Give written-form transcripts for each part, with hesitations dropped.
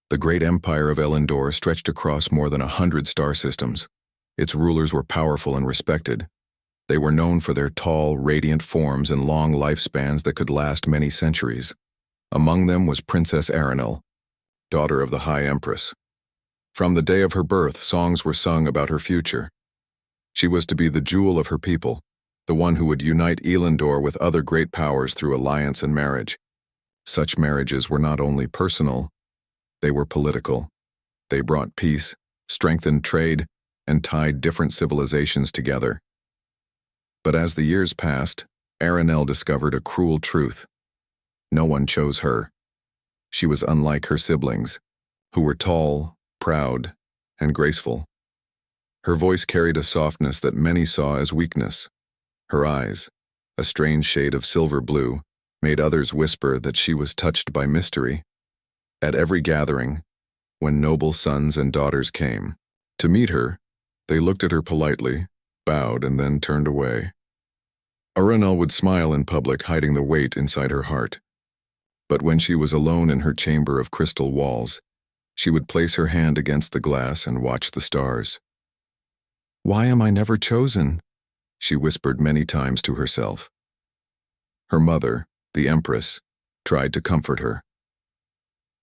The great empire of Elendor stretched across more than 100 star systems. Its rulers were powerful and respected. They were known for their tall, radiant forms and long lifespans that could last many centuries. Among them was Princess Aranel, daughter of the High Empress. From the day of her birth, songs were sung about her future. She was to be the jewel of her people, the one who would unite Elendor with other great powers through alliance and marriage. Such marriages were not only personal, they were political. They brought peace, strengthened trade, and tied different civilizations together. But as the years passed, Aranel discovered a cruel truth. No one chose her. She was unlike her siblings, who were tall, proud, and graceful. Her voice carried a softness that many saw as weakness. Her eyes, a strange shade of silver blue, made others whisper that she was touched by mystery. At every gathering, when noble sons and daughters came to meet her, they looked at her politely, bowed, and then turned away. Aranel would smile in public, hiding the weight inside her heart. But when she was alone in her chamber of crystal walls, she would place her hand against the glass and watch the stars. "Why am I never chosen?" she whispered many times to herself. Her mother, the Empress, tried to comfort her.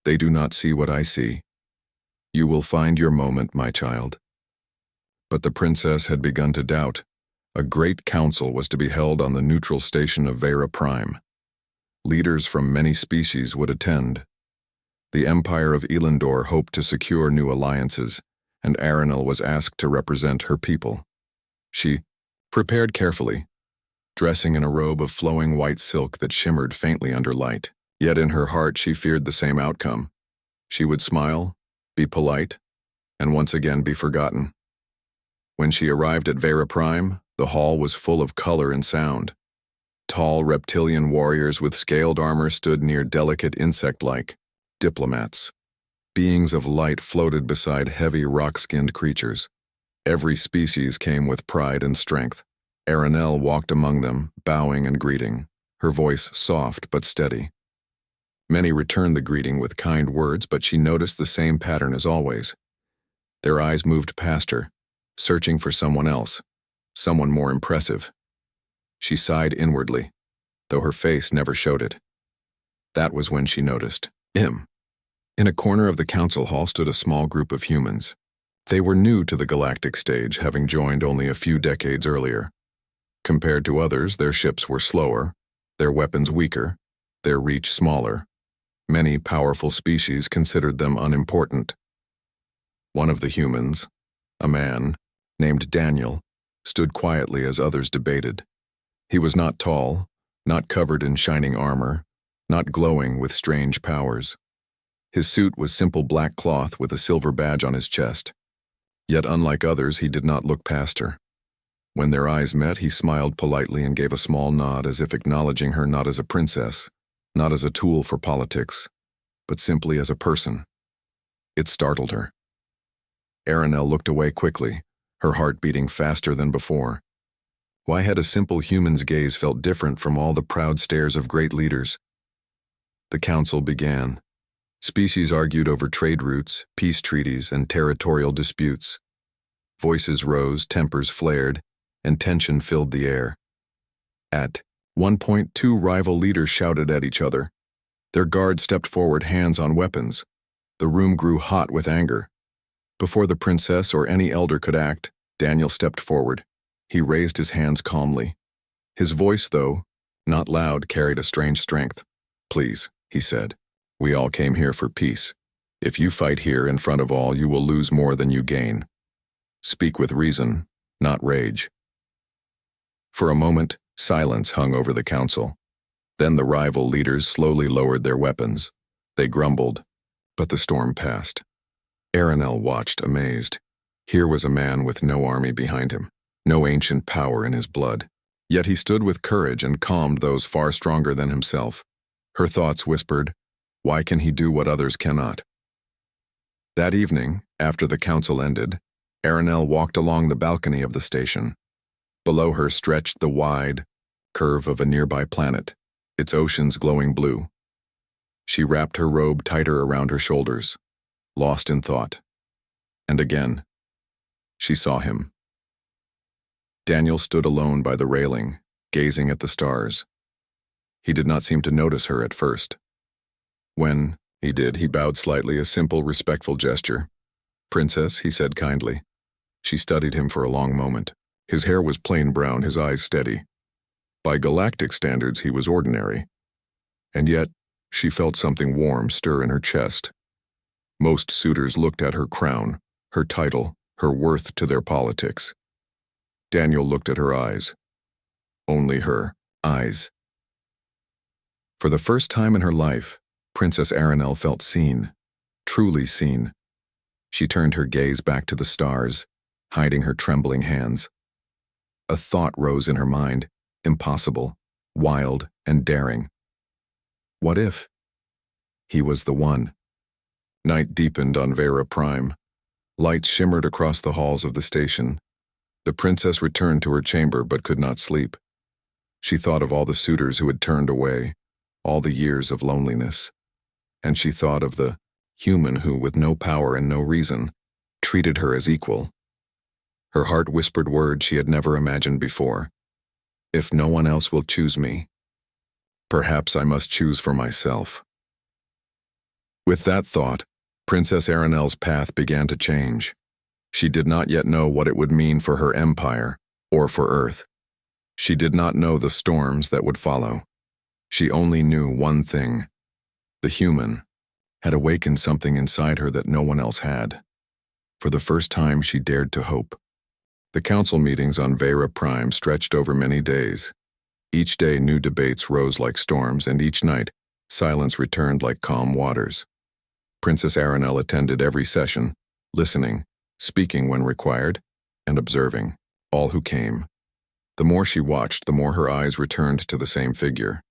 "They do not see what I see. You will find your moment, my child." But the princess had begun to doubt. A great council was to be held on the neutral station of Vera Prime. Leaders from many species would attend. The Empire of Elendor hoped to secure new alliances, and Aranel was asked to represent her people. She prepared carefully, dressing in a robe of flowing white silk that shimmered faintly under light. Yet in her heart she feared the same outcome. She would smile, be polite, and once again be forgotten. When she arrived at Vera Prime, the hall was full of color and sound. Tall reptilian warriors with scaled armor stood near delicate insect-like diplomats. Beings of light floated beside heavy rock-skinned creatures. Every species came with pride and strength. Aranel walked among them, bowing and greeting, her voice soft but steady. Many returned the greeting with kind words, but she noticed the same pattern as always. Their eyes moved past her, searching for someone else, someone more impressive. She sighed inwardly, though her face never showed it. That was when she noticed him. In a corner of the council hall stood a small group of humans. They were new to the galactic stage, having joined only a few decades earlier. Compared to others, their ships were slower, their weapons weaker, their reach smaller. Many powerful species considered them unimportant. One of the humans, a man named Daniel, stood quietly as others debated. He was not tall, not covered in shining armor, not glowing with strange powers. His suit was simple black cloth with a silver badge on his chest. Yet unlike others, he did not look past her. When their eyes met, he smiled politely and gave a small nod as if acknowledging her not as a princess, not as a tool for politics, but simply as a person. It startled her. Aranel looked away quickly, her heart beating faster than before. Why had a simple human's gaze felt different from all the proud stares of great leaders? The council began. Species argued over trade routes, peace treaties, and territorial disputes. Voices rose, tempers flared, and tension filled the air. At one point, two rival leaders shouted at each other. Their guards stepped forward, hands on weapons. The room grew hot with anger. Before the princess or any elder could act, Daniel stepped forward. He raised his hands calmly. His voice, though not loud, carried a strange strength. "Please," he said, "we all came here for peace. If you fight here in front of all, you will lose more than you gain. Speak with reason, not rage." For a moment, silence hung over the council. Then the rival leaders slowly lowered their weapons. They grumbled, but the storm passed. Aranel watched, amazed. Here was a man with no army behind him, no ancient power in his blood. Yet he stood with courage and calmed those far stronger than himself. Her thoughts whispered, "Why can he do what others cannot?" That evening, after the council ended, Aranel walked along the balcony of the station. Below her stretched the wide curve of a nearby planet, its oceans glowing blue. She wrapped her robe tighter around her shoulders. lost in thought. And again, she saw him. Daniel stood alone by the railing, gazing at the stars. He did not seem to notice her at first. When he did, he bowed slightly, a simple, respectful gesture. "Princess," he said kindly. She studied him for a long moment. His hair was plain brown, his eyes steady. By galactic standards, he was ordinary. And yet, she felt something warm stir in her chest. Most suitors looked at her crown, her title, her worth to their politics. Daniel looked at her eyes. Only her eyes. For the first time in her life, Princess Aranel felt seen, truly seen. She turned her gaze back to the stars, hiding her trembling hands. A thought rose in her mind, impossible, wild, and daring. What if he was the one? Night deepened on Vera Prime. Lights shimmered across the halls of the station. The princess returned to her chamber but could not sleep. She thought of all the suitors who had turned away, all the years of loneliness. And she thought of the human who, with no power and no reason, treated her as equal. Her heart whispered words she had never imagined before. If no one else will choose me, perhaps I must choose for myself. With that thought, Princess Aranel's path began to change. She did not yet know what it would mean for her empire or for Earth. She did not know the storms that would follow. She only knew one thing. The human had awakened something inside her that no one else had. For the first time, she dared to hope. The council meetings on Vera Prime stretched over many days. Each day, new debates rose like storms, and each night, silence returned like calm waters. Princess Aranel attended every session, listening, speaking when required, and observing all who came. The more she watched, the more her eyes returned to the same figure,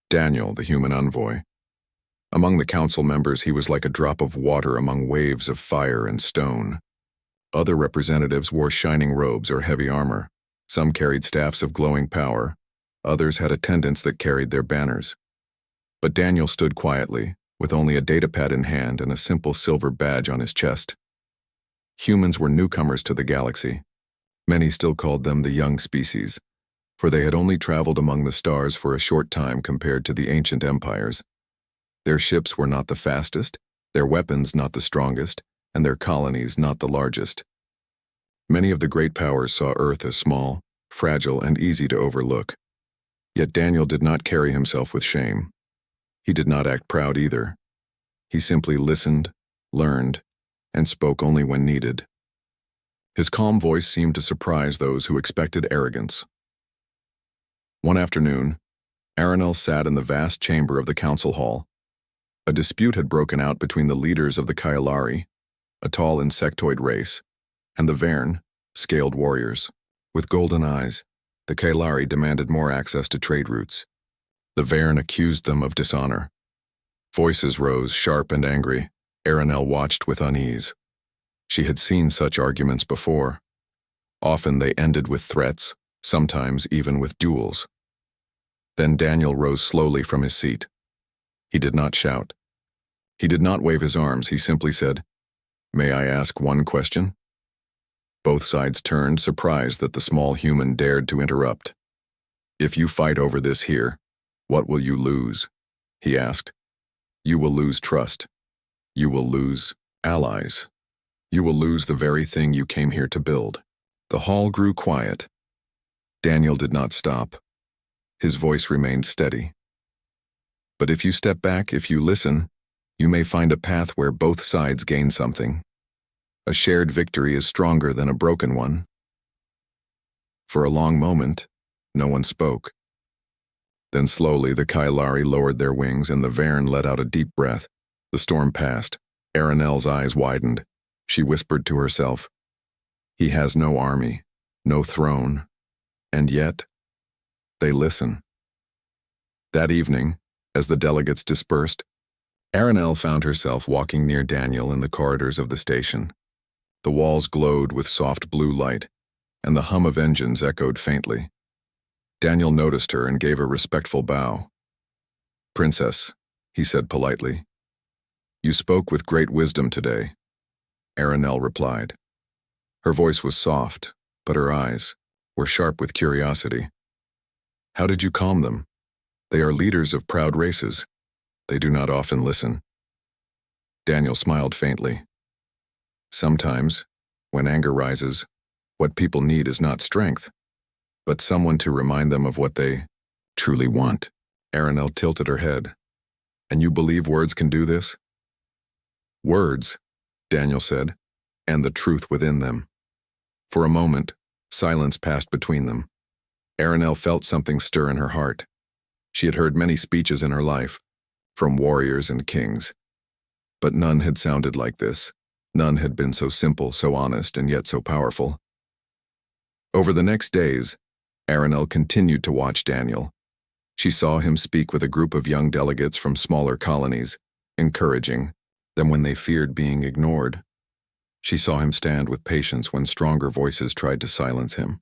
Daniel, the human envoy. Among the council members, he was like a drop of water among waves of fire and stone. Other representatives wore shining robes or heavy armor. Some carried staffs of glowing power. Others had attendants that carried their banners. But Daniel stood quietly, with only a datapad in hand and a simple silver badge on his chest. Humans were newcomers to the galaxy. Many still called them the young species, for they had only traveled among the stars for a short time compared to the ancient empires. Their ships were not the fastest, their weapons not the strongest, and their colonies not the largest. Many of the great powers saw Earth as small, fragile, and easy to overlook. Yet Daniel did not carry himself with shame. He did not act proud either. He simply listened, learned, and spoke only when needed. His calm voice seemed to surprise those who expected arrogance. One afternoon, Aranel sat in the vast chamber of the council hall. A dispute had broken out between the leaders of the Kailari, a tall insectoid race, and the Verne, scaled warriors. With golden eyes, the Kailari demanded more access to trade routes. The Verne accused them of dishonor. Voices rose, sharp and angry. Aranel watched with unease. She had seen such arguments before. Often they ended with threats, sometimes even with duels. Then Daniel rose slowly from his seat. He did not shout. He did not wave his arms. He simply said, "May I ask one question?" Both sides turned, surprised that the small human dared to interrupt. "If you fight over this here, what will you lose?" he asked. "You will lose trust. You will lose allies. You will lose the very thing you came here to build." The hall grew quiet. Daniel did not stop. His voice remained steady. "But if you step back, if you listen, you may find a path where both sides gain something. A shared victory is stronger than a broken one." For a long moment, no one spoke. Then slowly the Kailari lowered their wings and the Verne let out a deep breath. The storm passed. Aranel's eyes widened. She whispered to herself, "He has no army, no throne, and yet they listen." That evening, as the delegates dispersed, Aranel found herself walking near Daniel in the corridors of the station. The walls glowed with soft blue light, and the hum of engines echoed faintly. Daniel noticed her and gave a respectful bow. "Princess," he said politely, "you spoke with great wisdom today. Aranel replied. Her voice was soft, but her eyes were sharp with curiosity. How did you calm them? They are leaders of proud races. They do not often listen. Daniel smiled faintly. Sometimes, when anger rises, what people need is not strength, but someone to remind them of what they truly want. Aranel tilted her head. And you believe words can do this? Words, Daniel said, and the truth within them. For a moment, silence passed between them. Aranel felt something stir in her heart. She had heard many speeches in her life, from warriors and kings. But none had sounded like this. None had been so simple, so honest, and yet so powerful. Over the next days, Aranel continued to watch Daniel. She saw him speak with a group of young delegates from smaller colonies, encouraging them when they feared being ignored. She saw him stand with patience when stronger voices tried to silence him.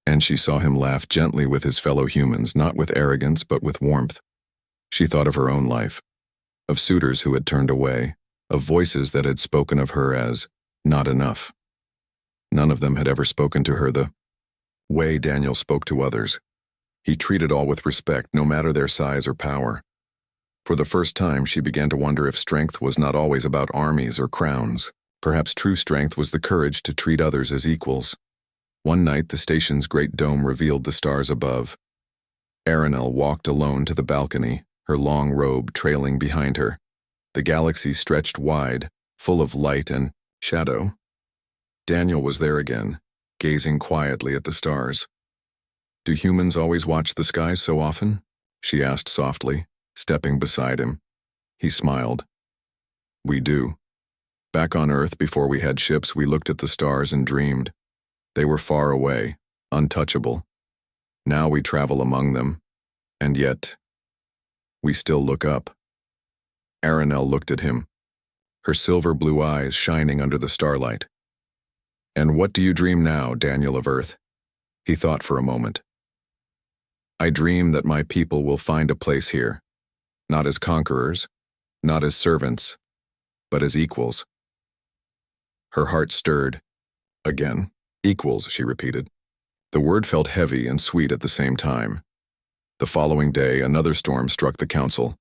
And she saw him laugh gently with his fellow humans, not with arrogance but with warmth. She thought of her own life, of suitors who had turned away, of voices that had spoken of her as not enough. None of them had ever spoken to her the way Daniel spoke to others. He treated all with respect, no matter their size or power. For the first time, she began to wonder if strength was not always about armies or crowns. Perhaps true strength was the courage to treat others as equals. One night, the station's great dome revealed the stars above. Aranel walked alone to the balcony, her long robe trailing behind her. The galaxy stretched wide, full of light and shadow. Daniel was there again, gazing quietly at the stars. Do humans always watch the skies so often? She asked softly, stepping beside him. He smiled. We do. Back on Earth, before we had ships, we looked at the stars and dreamed. They were far away, untouchable. Now we travel among them, and yet we still look up. Aranel looked at him, her silver blue eyes shining under the starlight. And what do you dream now, Daniel of Earth? He thought for a moment. I dream that my people will find a place here, not as conquerors, not as servants, but as equals. Her heart stirred. Again, equals, she repeated. The word felt heavy and sweet at the same time. The following day, another storm struck the council.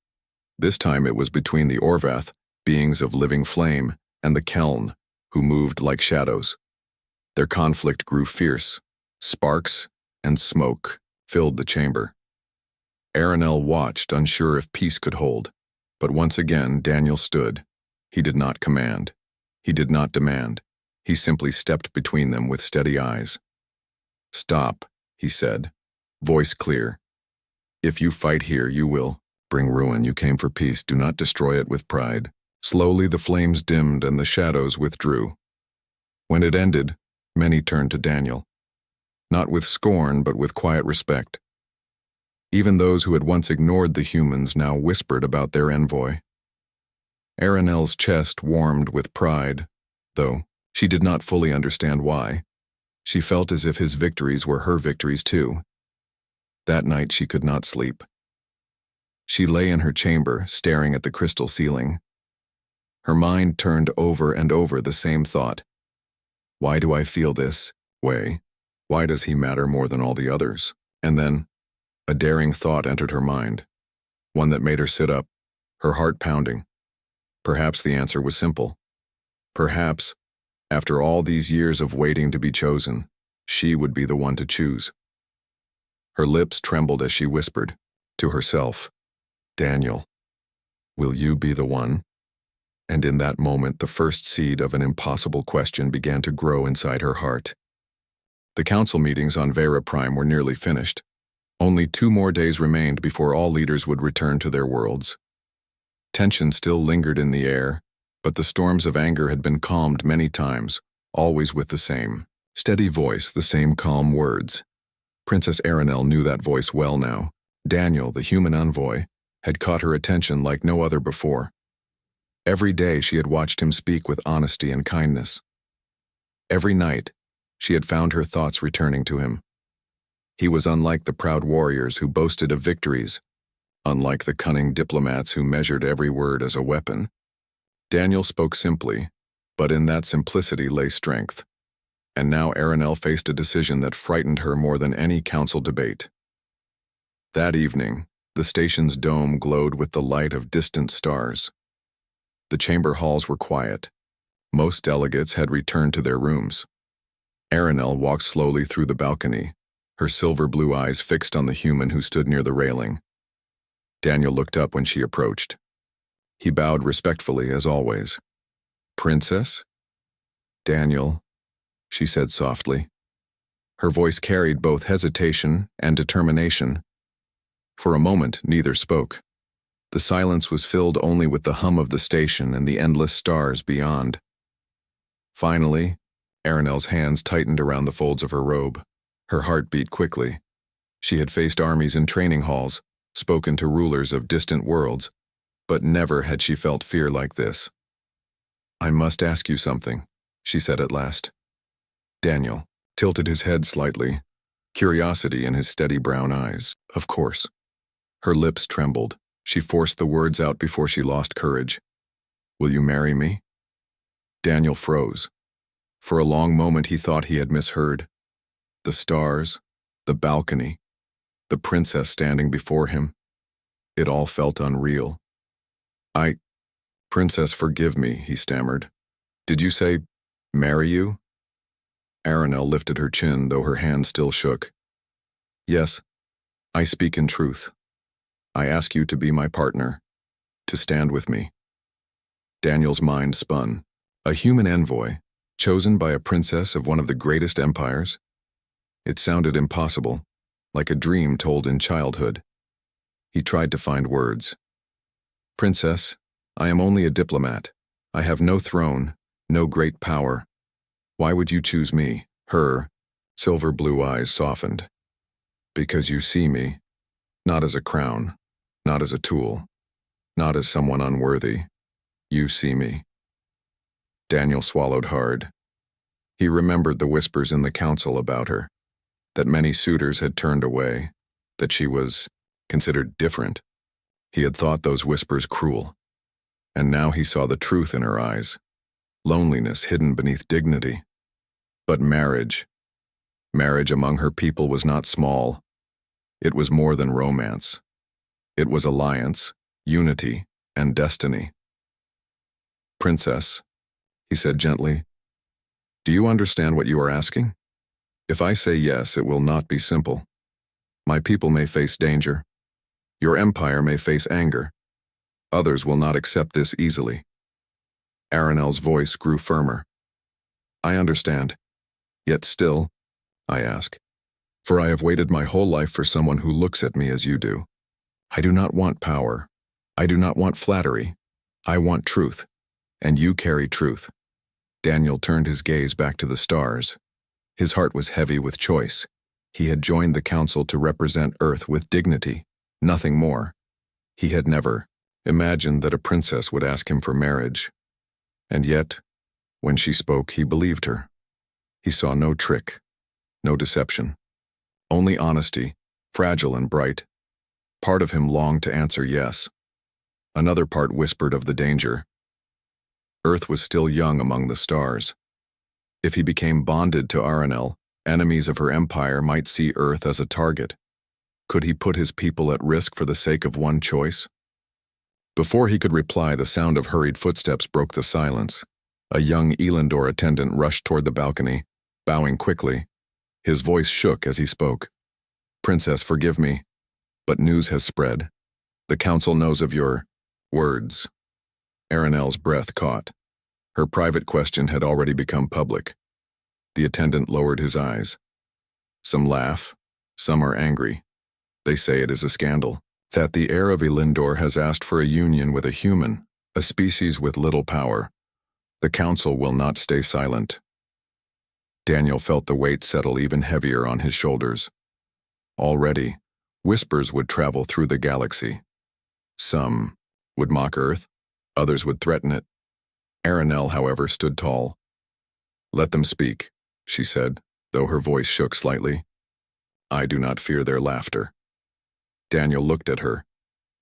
This time it was between the Orvath, beings of living flame, and the Keln, who moved like shadows. Their conflict grew fierce. Sparks and smoke filled the chamber. Aranel watched, unsure if peace could hold. But once again, Daniel stood. He did not command. He did not demand. He simply stepped between them with steady eyes. Stop, he said, voice clear. If you fight here, you will bring ruin. You came for peace. Do not destroy it with pride. Slowly the flames dimmed and the shadows withdrew. When it ended, many turned to Daniel. Not with scorn, but with quiet respect. Even those who had once ignored the humans now whispered about their envoy. Aranel's chest warmed with pride, though she did not fully understand why. She felt as if his victories were her victories too. That night she could not sleep. She lay in her chamber, staring at the crystal ceiling. Her mind turned over and over the same thought. Why do I feel this way? Why does he matter more than all the others? And then, a daring thought entered her mind, one that made her sit up, her heart pounding. Perhaps the answer was simple. Perhaps, after all these years of waiting to be chosen, she would be the one to choose. Her lips trembled as she whispered, to herself, Daniel, will you be the one? And in that moment, the first seed of an impossible question began to grow inside her heart. The council meetings on Vera Prime were nearly finished. Only 2 more days remained before all leaders would return to their worlds. Tension still lingered in the air, but the storms of anger had been calmed many times, always with the same steady voice, the same calm words. Princess Aranel knew that voice well now. Daniel, the human envoy, had caught her attention like no other before. Every day she had watched him speak with honesty and kindness. Every night, she had found her thoughts returning to him. He was unlike the proud warriors who boasted of victories, unlike the cunning diplomats who measured every word as a weapon. Daniel spoke simply, But in that simplicity lay strength. And now Aranel faced a decision that frightened her more than any council debate. That evening, the station's dome glowed with the light of distant stars. The chamber halls were quiet. Most delegates had returned to their rooms. Aranel walked slowly through the balcony, her silver blue eyes fixed on the human who stood near the railing. Daniel looked up when she approached. He bowed respectfully, as always. "Princess?" "Daniel," she said softly. Her voice carried both hesitation and determination. For a moment, neither spoke. The silence was filled only with the hum of the station and the endless stars beyond. Finally, Aranel's hands tightened around the folds of her robe. Her heart beat quickly. She had faced armies in training halls, spoken to rulers of distant worlds, but never had she felt fear like this. "I must ask you something," she said at last. Daniel tilted his head slightly, curiosity in his steady brown eyes. "Of course." Her lips trembled. She forced the words out before she lost courage. "Will you marry me?" Daniel froze. For a long moment he thought he had misheard. The stars, the balcony, the princess standing before him. It all felt unreal. Princess, forgive me," he stammered. "Did you say, marry you?" Aranel lifted her chin, though her hand still shook. "Yes, I speak in truth. I ask you to be my partner, to stand with me." Daniel's mind spun. A human envoy, chosen by a princess of one of the greatest empires? It sounded impossible, like a dream told in childhood. He tried to find words. "Princess, I am only a diplomat. I have no throne, no great power. Why would you choose me?" Her silver blue eyes softened. "Because you see me, not as a crown, not as a tool, not as someone unworthy. You see me." Daniel swallowed hard. He remembered the whispers in the council about her, that many suitors had turned away, that she was considered different. He had thought those whispers cruel. And now he saw the truth in her eyes, loneliness hidden beneath dignity. But marriage among her people was not small. It was more than romance. It was alliance, unity, and destiny. "Princess," he said gently, "do you understand what you are asking? If I say yes, it will not be simple. My people may face danger. Your empire may face anger. Others will not accept this easily." Aranel's voice grew firmer. "I understand. Yet still, I ask, for I have waited my whole life for someone who looks at me as you do. I do not want power. I do not want flattery. I want truth. And you carry truth." Daniel turned his gaze back to the stars. His heart was heavy with choice. He had joined the council to represent Earth with dignity, nothing more. He had never imagined that a princess would ask him for marriage. And yet, when she spoke, he believed her. He saw no trick, no deception. Only honesty, fragile and bright. Part of him longed to answer yes. Another part whispered of the danger. Earth was still young among the stars. If he became bonded to Aranel, enemies of her empire might see Earth as a target. Could he put his people at risk for the sake of one choice? Before he could reply, the sound of hurried footsteps broke the silence. A young Elendor attendant rushed toward the balcony, bowing quickly. His voice shook as he spoke. "Princess, forgive me, but news has spread. The council knows of your words." Aranel's breath caught. Her private question had already become public. The attendant lowered his eyes. Some laugh, some are angry. They say it is a scandal, that the heir of Elendor has asked for a union with a human, a species with little power. The council will not stay silent. Daniel felt the weight settle even heavier on his shoulders. Already, whispers would travel through the galaxy. Some would mock Earth, others would threaten it. Aranel, however, stood tall. "Let them speak," she said, though her voice shook slightly. "I do not fear their laughter." Daniel looked at her,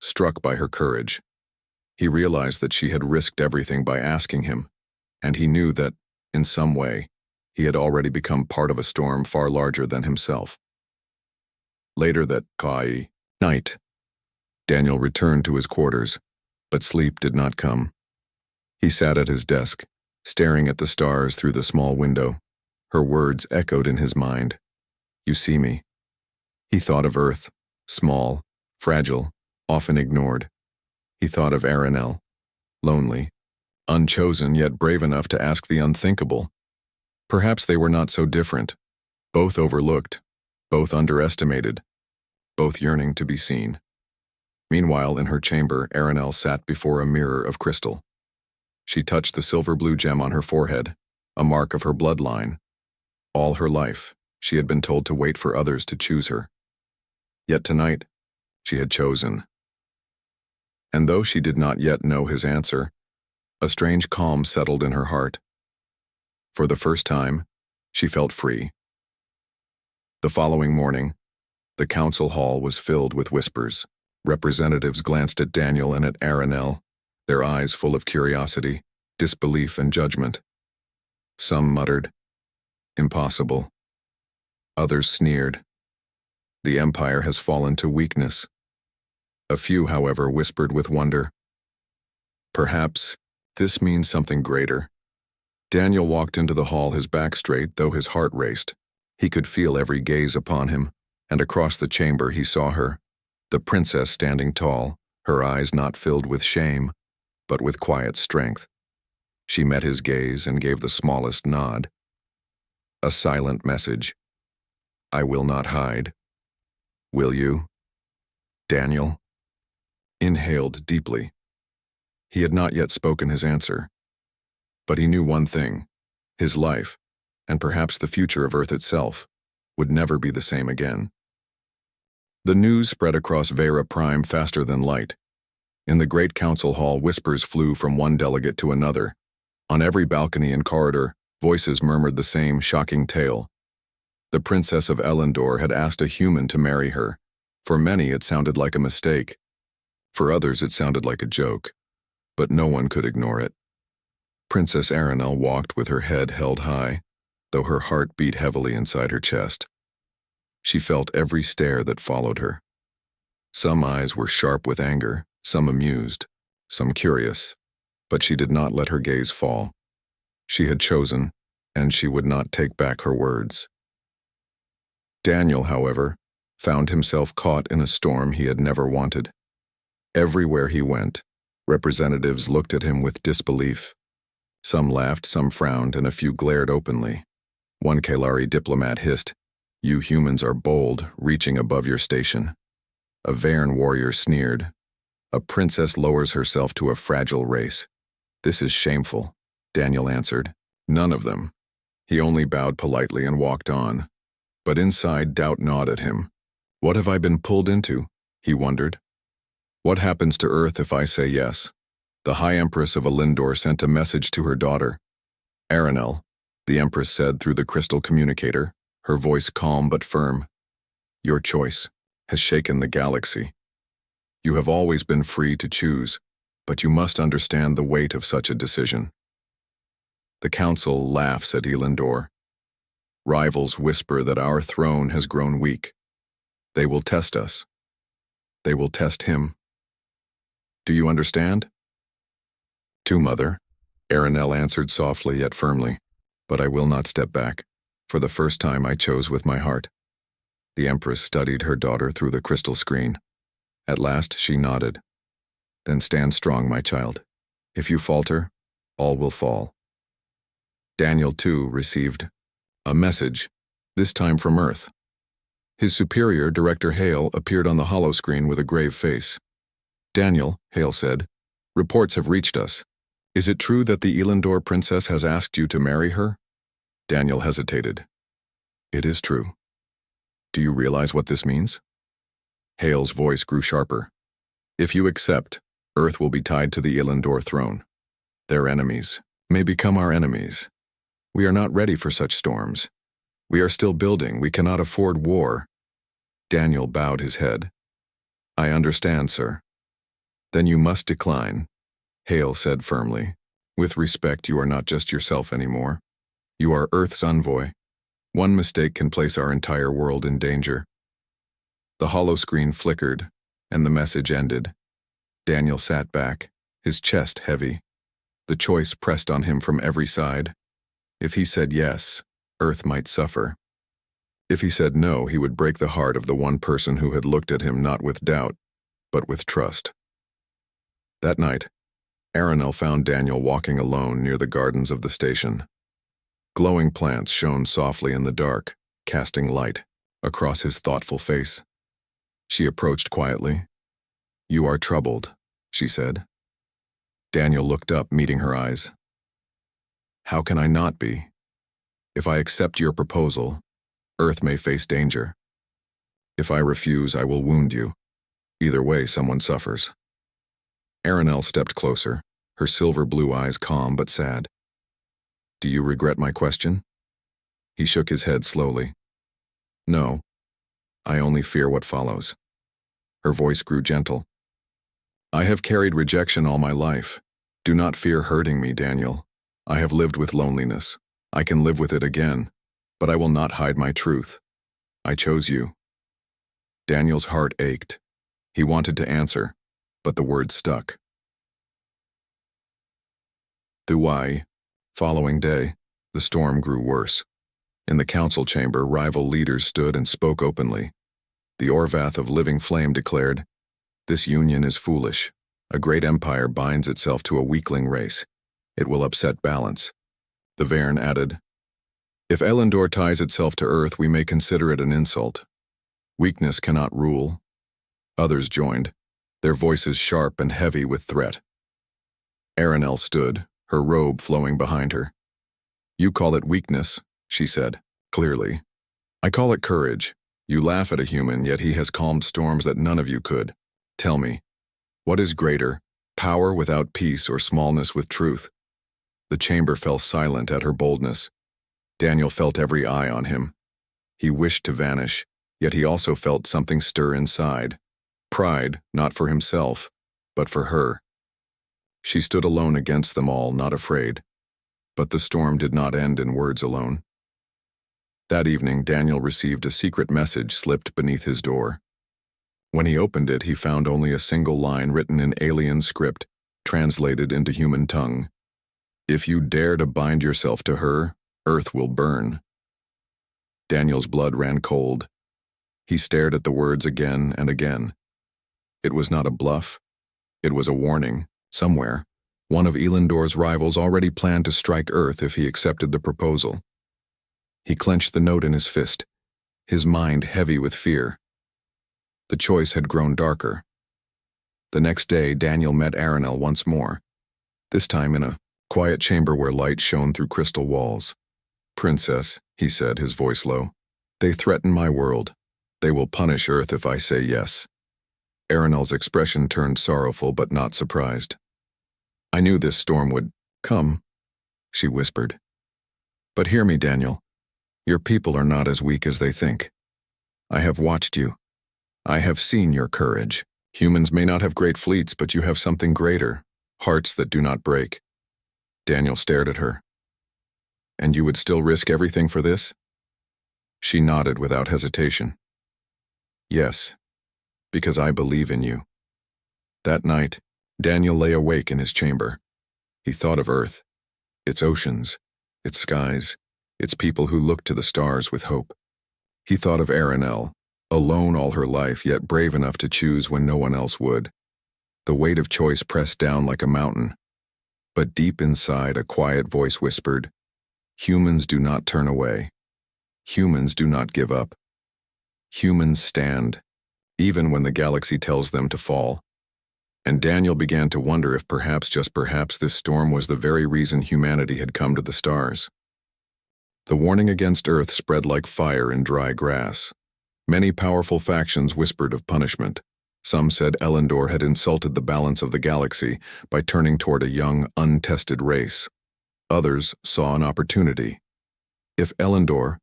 struck by her courage. He realized that she had risked everything by asking him. and he knew that, in some way, he had already become part of a storm far larger than himself. Later that night, Daniel returned to his quarters, but sleep did not come. He sat at his desk, staring at the stars through the small window. Her words echoed in his mind. "You see me." He thought of Earth, small, fragile, often ignored. He thought of Aranel, lonely, unchosen yet brave enough to ask the unthinkable. Perhaps they were not so different. Both overlooked, both underestimated, both yearning to be seen. Meanwhile, in her chamber, Aranel sat before a mirror of crystal. She touched the silver-blue gem on her forehead, a mark of her bloodline. All her life, she had been told to wait for others to choose her. Yet tonight, she had chosen. And though she did not yet know his answer, a strange calm settled in her heart. For the first time, she felt free. The following morning, the council hall was filled with whispers. Representatives glanced at Daniel and at Aranel, their eyes full of curiosity, disbelief, and judgment. Some muttered, "Impossible." Others sneered, "The empire has fallen to weakness." A few, however, whispered with wonder, "Perhaps this means something greater." Daniel walked into the hall, his back straight, though his heart raced. He could feel every gaze upon him, and across the chamber he saw her, the princess standing tall, her eyes not filled with shame, but with quiet strength. She met his gaze and gave the smallest nod. A silent message. "I will not hide. Will you?" Daniel inhaled deeply. He had not yet spoken his answer. But he knew one thing. His life, and perhaps the future of Earth itself, would never be the same again. The news spread across Vera Prime faster than light. In the great council hall, whispers flew from one delegate to another. On every balcony and corridor, voices murmured the same shocking tale. The Princess of Elendor had asked a human to marry her. For many, it sounded like a mistake. For others, it sounded like a joke. But no one could ignore it. Princess Aranel walked with her head held high, though her heart beat heavily inside her chest. She felt every stare that followed her. Some eyes were sharp with anger, some amused, some curious, but she did not let her gaze fall. She had chosen, and she would not take back her words. Daniel, however, found himself caught in a storm he had never wanted. Everywhere he went, representatives looked at him with disbelief. Some laughed, some frowned, and a few glared openly. One Kalari diplomat hissed, "You humans are bold, reaching above your station." A Varen warrior sneered, "A princess lowers herself to a fragile race. This is shameful," Daniel answered. "None of them." He only bowed politely and walked on. But inside, doubt gnawed at him. "What have I been pulled into?" he wondered. "What happens to Earth if I say yes?" The High Empress of Elendor sent a message to her daughter. "Aranel," the Empress said through the crystal communicator, her voice calm but firm. "Your choice has shaken the galaxy. You have always been free to choose, but you must understand the weight of such a decision." The council laughs at Elendor. Rivals whisper that our throne has grown weak. They will test us. They will test him. Do you understand? "To Mother," Aranel answered softly yet firmly, "but I will not step back. For the first time I chose with my heart." The Empress studied her daughter through the crystal screen. At last she nodded. "Then stand strong, my child. If you falter, all will fall." Daniel, too, received a message, this time from Earth. His superior, Director Hale, appeared on the holoscreen with a grave face. "Daniel," Hale said, "reports have reached us. Is it true that the Elendor princess has asked you to marry her?" Daniel hesitated. "It is true." "Do you realize what this means?" Hale's voice grew sharper. "If you accept, Earth will be tied to the Elendor throne. Their enemies may become our enemies. We are not ready for such storms. We are still building. We cannot afford war." Daniel bowed his head. "I understand, sir." "Then you must decline," Hale said firmly. With respect, you are not just yourself anymore. You are Earth's envoy. One mistake can place our entire world in danger. The hollow screen flickered, and the message ended. Daniel sat back, his chest heavy. The choice pressed on him from every side. If he said yes, Earth might suffer. If he said no, he would break the heart of the one person who had looked at him not with doubt, but with trust. That night, Aranel found Daniel walking alone near the gardens of the station. Glowing plants shone softly in the dark, casting light across his thoughtful face. She approached quietly. "You are troubled," she said. Daniel looked up, meeting her eyes. "How can I not be? If I accept your proposal, Earth may face danger. If I refuse, I will wound you. Either way, someone suffers." Aranel stepped closer, her silver blue eyes calm but sad. "Do you regret my question?" He shook his head slowly. "No, I only fear what follows." Her voice grew gentle. "I have carried rejection all my life. Do not fear hurting me, Daniel. I have lived with loneliness. I can live with it again, but I will not hide my truth. I chose you." Daniel's heart ached. He wanted to answer, but the words stuck. The following day, the storm grew worse. In the council chamber, rival leaders stood and spoke openly. The Orvath of Living Flame declared, "This union is foolish. A great empire binds itself to a weakling race. It will upset balance." The Verne added, "If Elendor ties itself to Earth, we may consider it an insult. Weakness cannot rule." Others joined, their voices sharp and heavy with threat. Aranel stood, her robe flowing behind her. "You call it weakness," she said, clearly. "I call it courage. You laugh at a human, yet he has calmed storms that none of you could. Tell me, what is greater, power without peace or smallness with truth?" The chamber fell silent at her boldness. Daniel felt every eye on him. He wished to vanish, yet he also felt something stir inside. Pride, not for himself, but for her. She stood alone against them all, not afraid. But the storm did not end in words alone. That evening, Daniel received a secret message slipped beneath his door. When he opened it, he found only a single line written in alien script, translated into human tongue. "If you dare to bind yourself to her, Earth will burn." Daniel's blood ran cold. He stared at the words again and again. It was not a bluff. It was a warning. Somewhere, one of Elendor's rivals already planned to strike Earth if he accepted the proposal. He clenched the note in his fist, his mind heavy with fear. The choice had grown darker. The next day, Daniel met Aranel once more, this time in a quiet chamber where light shone through crystal walls. "Princess," he said, his voice low, "they threaten my world. They will punish Earth if I say yes." Aranel's expression turned sorrowful but not surprised. "I knew this storm would come," she whispered. "But hear me, Daniel. Your people are not as weak as they think. I have watched you. I have seen your courage. Humans may not have great fleets, but you have something greater, hearts that do not break." Daniel stared at her. "And you would still risk everything for this?" She nodded without hesitation. "Yes, because I believe in you." That night, Daniel lay awake in his chamber. He thought of Earth, its oceans, its skies, its people who looked to the stars with hope. He thought of Aranel, alone all her life, yet brave enough to choose when no one else would. The weight of choice pressed down like a mountain. But deep inside, a quiet voice whispered, "Humans do not turn away. Humans do not give up. Humans stand, even when the galaxy tells them to fall." And Daniel began to wonder if perhaps, just perhaps, this storm was the very reason humanity had come to the stars. The warning against Earth spread like fire in dry grass. Many powerful factions whispered of punishment. Some said Elendor had insulted the balance of the galaxy by turning toward a young, untested race. Others saw an opportunity. If Elendor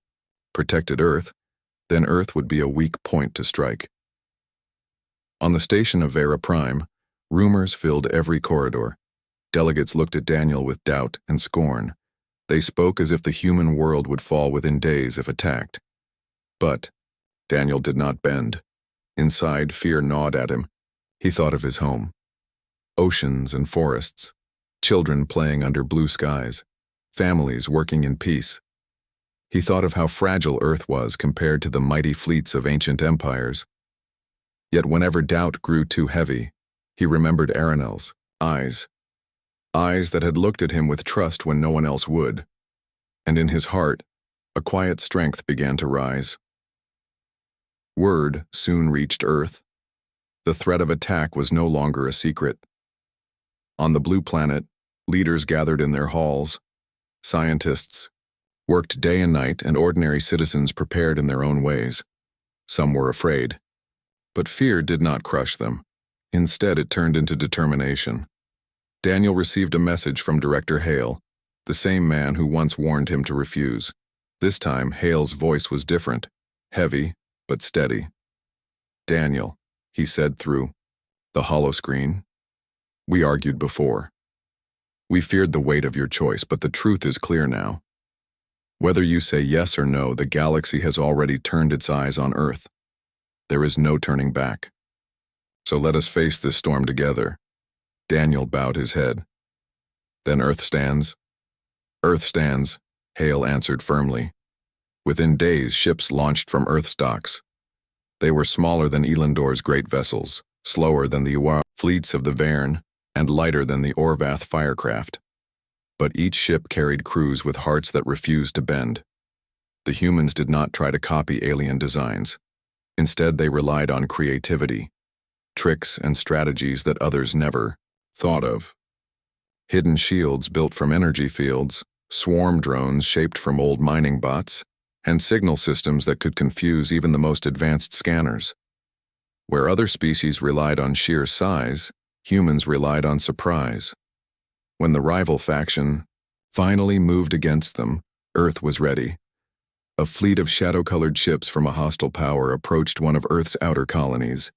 protected Earth, then Earth would be a weak point to strike. On the station of Vera Prime, rumors filled every corridor. Delegates looked at Daniel with doubt and scorn. They spoke as if the human world would fall within days if attacked. But Daniel did not bend. Inside, fear gnawed at him. He thought of his home. Oceans and forests, children playing under blue skies, families working in peace. He thought of how fragile Earth was compared to the mighty fleets of ancient empires. Yet whenever doubt grew too heavy, he remembered Aranel's eyes that had looked at him with trust when no one else would, and in his heart, a quiet strength began to rise. Word soon reached Earth. The threat of attack was no longer a secret. On the blue planet, leaders gathered in their halls. Scientists worked day and night, and ordinary citizens prepared in their own ways. Some were afraid, but fear did not crush them. Instead, it turned into determination. Daniel received a message from Director Hale, the same man who once warned him to refuse. This time, Hale's voice was different, heavy, but steady. "Daniel," he said through the holoscreen, "we argued before. We feared the weight of your choice, but the truth is clear now. Whether you say yes or no, the galaxy has already turned its eyes on Earth. There is no turning back. So let us face this storm together." Daniel bowed his head. "Then Earth stands?" "Earth stands," Hale answered firmly. Within days, ships launched from Earth's docks. They were smaller than Elandor's great vessels, slower than the UR fleets of the Verne, and lighter than the Orvath firecraft. But each ship carried crews with hearts that refused to bend. The humans did not try to copy alien designs. Instead, they relied on creativity, tricks and strategies that others never thought of. Hidden shields built from energy fields, swarm drones shaped from old mining bots, and signal systems that could confuse even the most advanced scanners. Where other species relied on sheer size, humans relied on surprise. When the rival faction finally moved against them, Earth was ready. A fleet of shadow-colored ships from a hostile power approached one of Earth's outer colonies.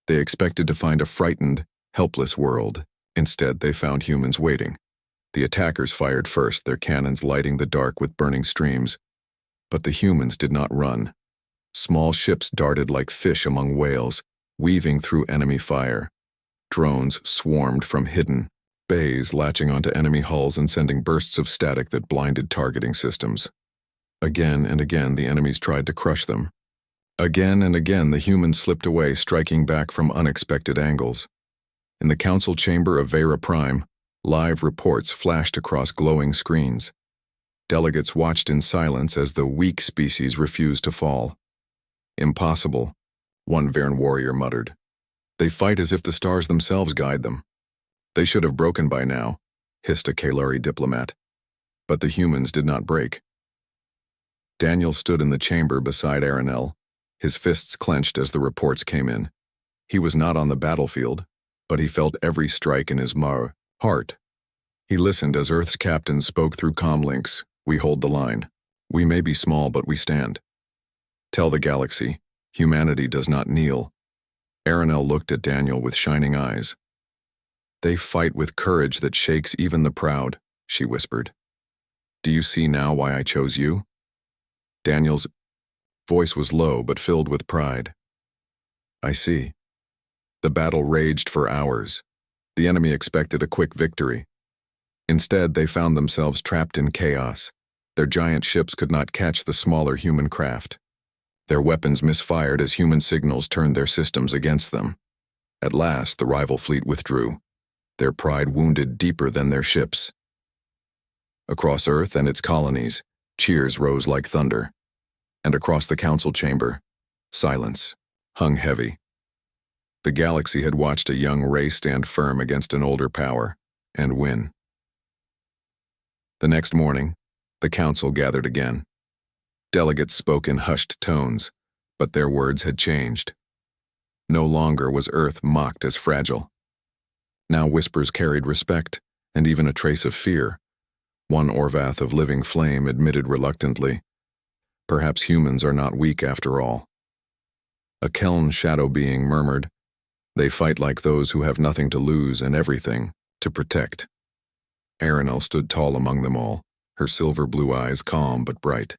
They expected to find a frightened, helpless world. Instead, they found humans waiting. The attackers fired first, their cannons lighting the dark with burning streams. But the humans did not run. Small ships darted like fish among whales, weaving through enemy fire. Drones swarmed from hidden bays, latching onto enemy hulls and sending bursts of static that blinded targeting systems. Again and again, the enemies tried to crush them. Again and again, the humans slipped away, striking back from unexpected angles. In the council chamber of Vera Prime, live reports flashed across glowing screens. Delegates watched in silence as the weak species refused to fall. "Impossible," one Verne warrior muttered. "They fight as if the stars themselves guide them." "They should have broken by now," hissed a Kalari diplomat. But the humans did not break. Daniel stood in the chamber beside Aranel, his fists clenched as the reports came in. He was not on the battlefield, but he felt every strike in his heart. He listened as Earth's captain spoke through comlinks. "We hold the line. We may be small, but we stand. Tell the galaxy, humanity does not kneel." Aranel looked at Daniel with shining eyes. "They fight with courage that shakes even the proud," she whispered. "Do you see now why I chose you?" Daniel's voice was low but filled with pride. "I see." The battle raged for hours. The enemy expected a quick victory. Instead, they found themselves trapped in chaos. Their giant ships could not catch the smaller human craft. Their weapons misfired as human signals turned their systems against them. At last, the rival fleet withdrew, their pride wounded deeper than their ships. Across Earth and its colonies, cheers rose like thunder. And across the council chamber, silence hung heavy. The galaxy had watched a young race stand firm against an older power and win. The next morning, the council gathered again. Delegates spoke in hushed tones, but their words had changed. No longer was Earth mocked as fragile. Now whispers carried respect and even a trace of fear. One Orvath of living flame admitted reluctantly, "Perhaps humans are not weak after all." A Keln shadow being murmured, "They fight like those who have nothing to lose and everything to protect." Aranel stood tall among them all, her silver blue eyes calm but bright.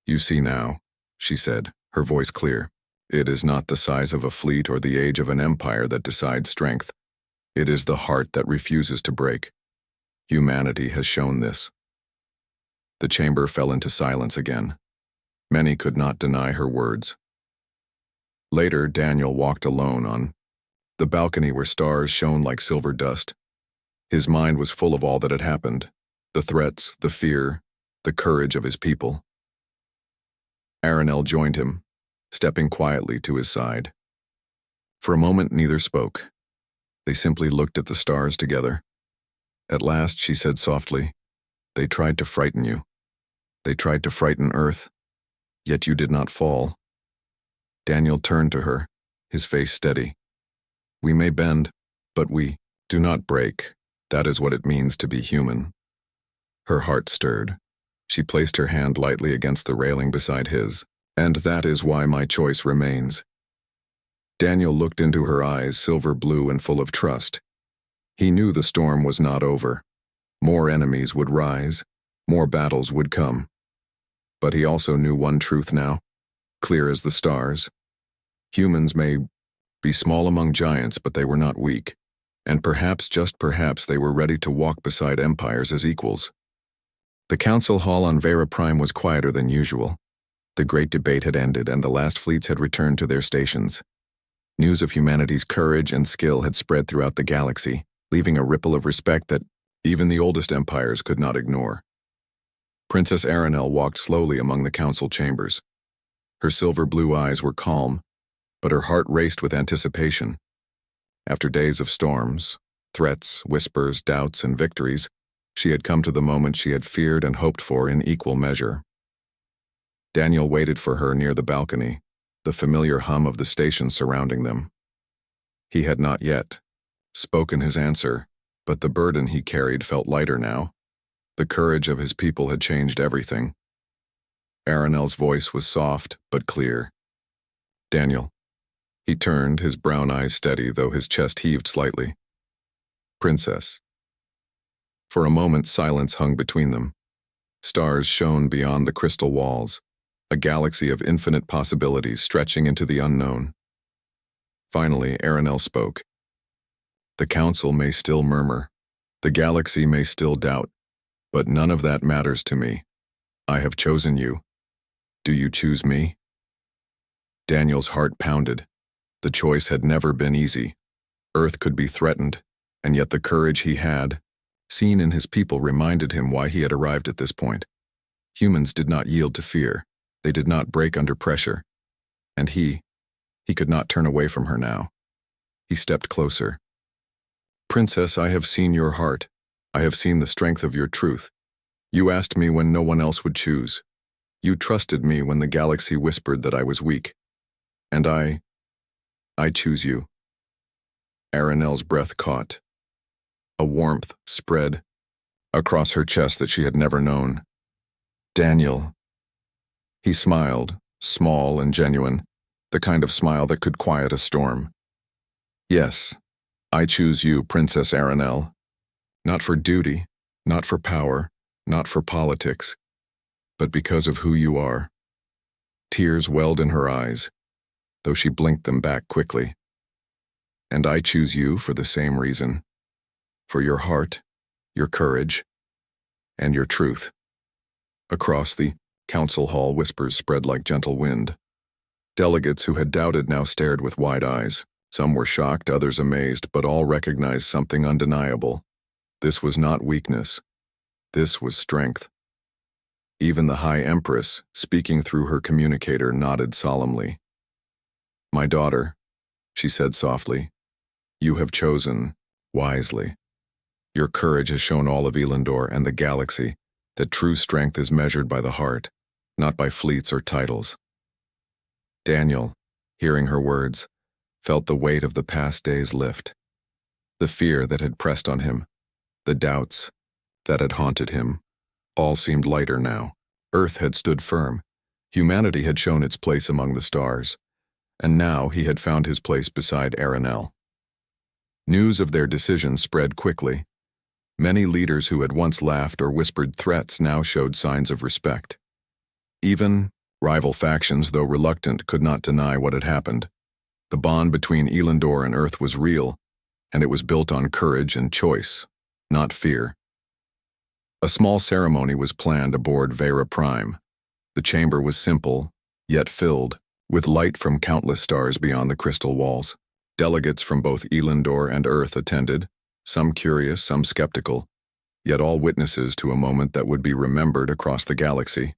"You see now," she said, her voice clear. "It is not the size of a fleet or the age of an empire that decides strength. It is the heart that refuses to break. Humanity has shown this." The chamber fell into silence again. Many could not deny her words. Later, Daniel walked alone on the balcony where stars shone like silver dust. His mind was full of all that had happened, the threats, the fear, the courage of his people. Aranel joined him, stepping quietly to his side. For a moment, neither spoke. They simply looked at the stars together. At last, she said softly, "They tried to frighten you. They tried to frighten Earth, yet you did not fall." Daniel turned to her, his face steady. "We may bend, but we do not break. That is what it means to be human." Her heart stirred. She placed her hand lightly against the railing beside his. "And that is why my choice remains." Daniel looked into her eyes, silver blue and full of trust. He knew the storm was not over. More enemies would rise, more battles would come. But he also knew one truth now, clear as the stars. Humans may be small among giants, but they were not weak. And perhaps, just perhaps, they were ready to walk beside empires as equals. The council hall on Vera Prime was quieter than usual. The great debate had ended, and the last fleets had returned to their stations. News of humanity's courage and skill had spread throughout the galaxy, leaving a ripple of respect that even the oldest empires could not ignore. Princess Aranel walked slowly among the council chambers. Her silver blue eyes were calm, but her heart raced with anticipation. After days of storms, threats, whispers, doubts, and victories, she had come to the moment she had feared and hoped for in equal measure. Daniel waited for her near the balcony, the familiar hum of the station surrounding them. He had not yet spoken his answer, but the burden he carried felt lighter now. The courage of his people had changed everything. Aranel's voice was soft but clear. "Daniel." He turned, his brown eyes steady, though his chest heaved slightly. "Princess." For a moment, silence hung between them. Stars shone beyond the crystal walls, a galaxy of infinite possibilities stretching into the unknown. Finally, Aranel spoke. "The council may still murmur, the galaxy may still doubt, but none of that matters to me. I have chosen you. Do you choose me?" Daniel's heart pounded. The choice had never been easy. Earth could be threatened, and yet the courage he had, seen in his people, reminded him why he had arrived at this point. Humans did not yield to fear. They did not break under pressure. And he could not turn away from her now. He stepped closer. "Princess, I have seen your heart. I have seen the strength of your truth. You asked me when no one else would choose. You trusted me when the galaxy whispered that I was weak. And I choose you." Aranel's breath caught. A warmth spread across her chest that she had never known. "Daniel." He smiled, small and genuine, the kind of smile that could quiet a storm. "Yes, I choose you, Princess Aranel. Not for duty, not for power, not for politics, but because of who you are." Tears welled in her eyes, though she blinked them back quickly. "And I choose you for the same reason. For your heart, your courage, and your truth." Across the council hall, whispers spread like gentle wind. Delegates who had doubted now stared with wide eyes. Some were shocked, others amazed, but all recognized something undeniable. This was not weakness. This was strength. Even the High Empress, speaking through her communicator, nodded solemnly. "My daughter," she said softly, "you have chosen wisely. Your courage has shown all of Elendor and the galaxy that true strength is measured by the heart, not by fleets or titles." Daniel, hearing her words, felt the weight of the past days lift. The fear that had pressed on him, the doubts that had haunted him, all seemed lighter now. Earth had stood firm. Humanity had shown its place among the stars. And now he had found his place beside Aranel. News of their decision spread quickly. Many leaders who had once laughed or whispered threats now showed signs of respect. Even rival factions, though reluctant, could not deny what had happened. The bond between Elendor and Earth was real, and it was built on courage and choice, not fear. A small ceremony was planned aboard Vera Prime. The chamber was simple, yet filled, with light from countless stars beyond the crystal walls. Delegates from both Elendor and Earth attended, some curious, some skeptical, yet all witnesses to a moment that would be remembered across the galaxy.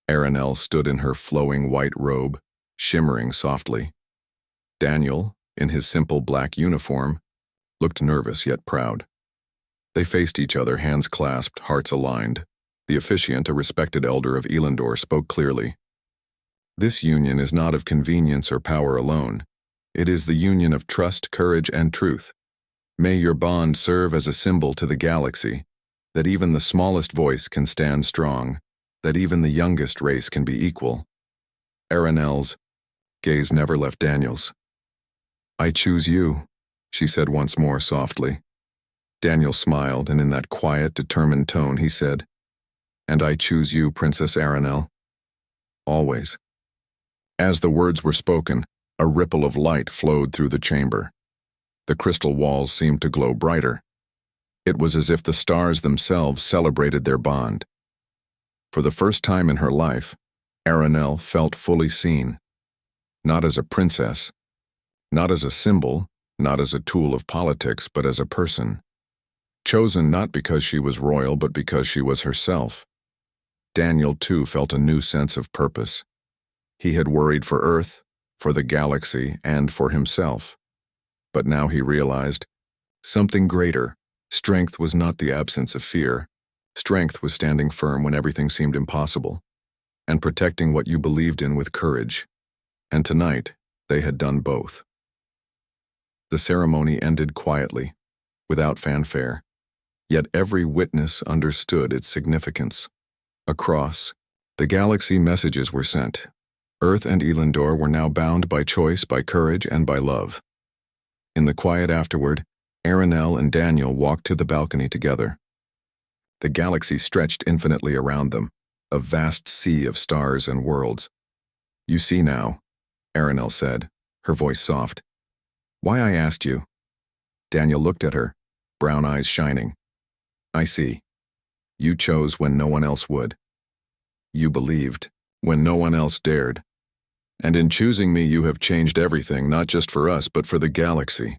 Aranel stood in her flowing white robe, shimmering softly. Daniel, in his simple black uniform, looked nervous yet proud. They faced each other, hands clasped, hearts aligned. The officiant, a respected elder of Elendor, spoke clearly. "This union is not of convenience or power alone. It is the union of trust, courage, and truth. May your bond serve as a symbol to the galaxy, that even the smallest voice can stand strong, that even the youngest race can be equal." Aranel's gaze never left Daniel's. "I choose you," she said once more softly. Daniel smiled, and in that quiet, determined tone he said, "And I choose you, Princess Aranel. Always." As the words were spoken, a ripple of light flowed through the chamber. The crystal walls seemed to glow brighter. It was as if the stars themselves celebrated their bond. For the first time in her life, Aranel felt fully seen. Not as a princess, not as a symbol, not as a tool of politics, but as a person. Chosen not because she was royal, but because she was herself. Daniel, too, felt a new sense of purpose. He had worried for Earth, for the galaxy, and for himself. But now he realized something greater. Strength was not the absence of fear. Strength was standing firm when everything seemed impossible, and protecting what you believed in with courage. And tonight, they had done both. The ceremony ended quietly, without fanfare. Yet every witness understood its significance. Across the galaxy, messages were sent. Earth and Elendor were now bound by choice, by courage, and by love. In the quiet afterward, Aranel and Daniel walked to the balcony together. The galaxy stretched infinitely around them, a vast sea of stars and worlds. "You see now," Aranel said, her voice soft. "Why I asked you." Daniel looked at her, brown eyes shining. "I see. You chose when no one else would. You believed when no one else dared. And in choosing me, you have changed everything, not just for us, but for the galaxy."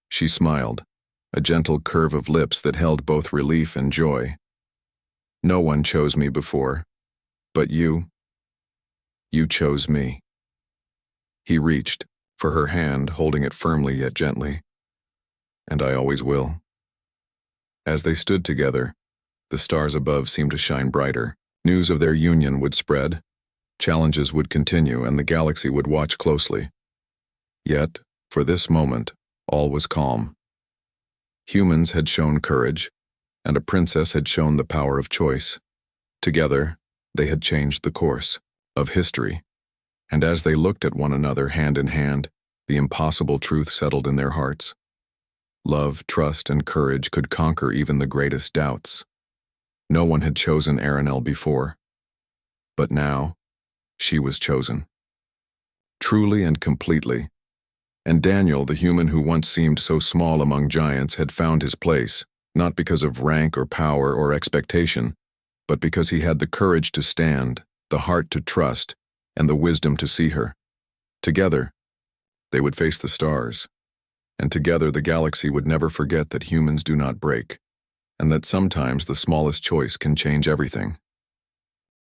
She smiled, a gentle curve of lips that held both relief and joy. "No one chose me before, but you chose me." He reached for her hand, holding it firmly yet gently. "And I always will." As they stood together, the stars above seemed to shine brighter. News of their union would spread, challenges would continue, and the galaxy would watch closely. Yet, for this moment, all was calm. Humans had shown courage, and a princess had shown the power of choice. Together, they had changed the course of history. And as they looked at one another hand in hand, the impossible truth settled in their hearts. Love, trust, and courage could conquer even the greatest doubts. No one had chosen Aranel before, but now, she was chosen. Truly and completely. And Daniel, the human who once seemed so small among giants, had found his place, not because of rank or power or expectation, but because he had the courage to stand, the heart to trust, and the wisdom to see her. Together, they would face the stars. And together the galaxy would never forget that humans do not break, and that sometimes the smallest choice can change everything.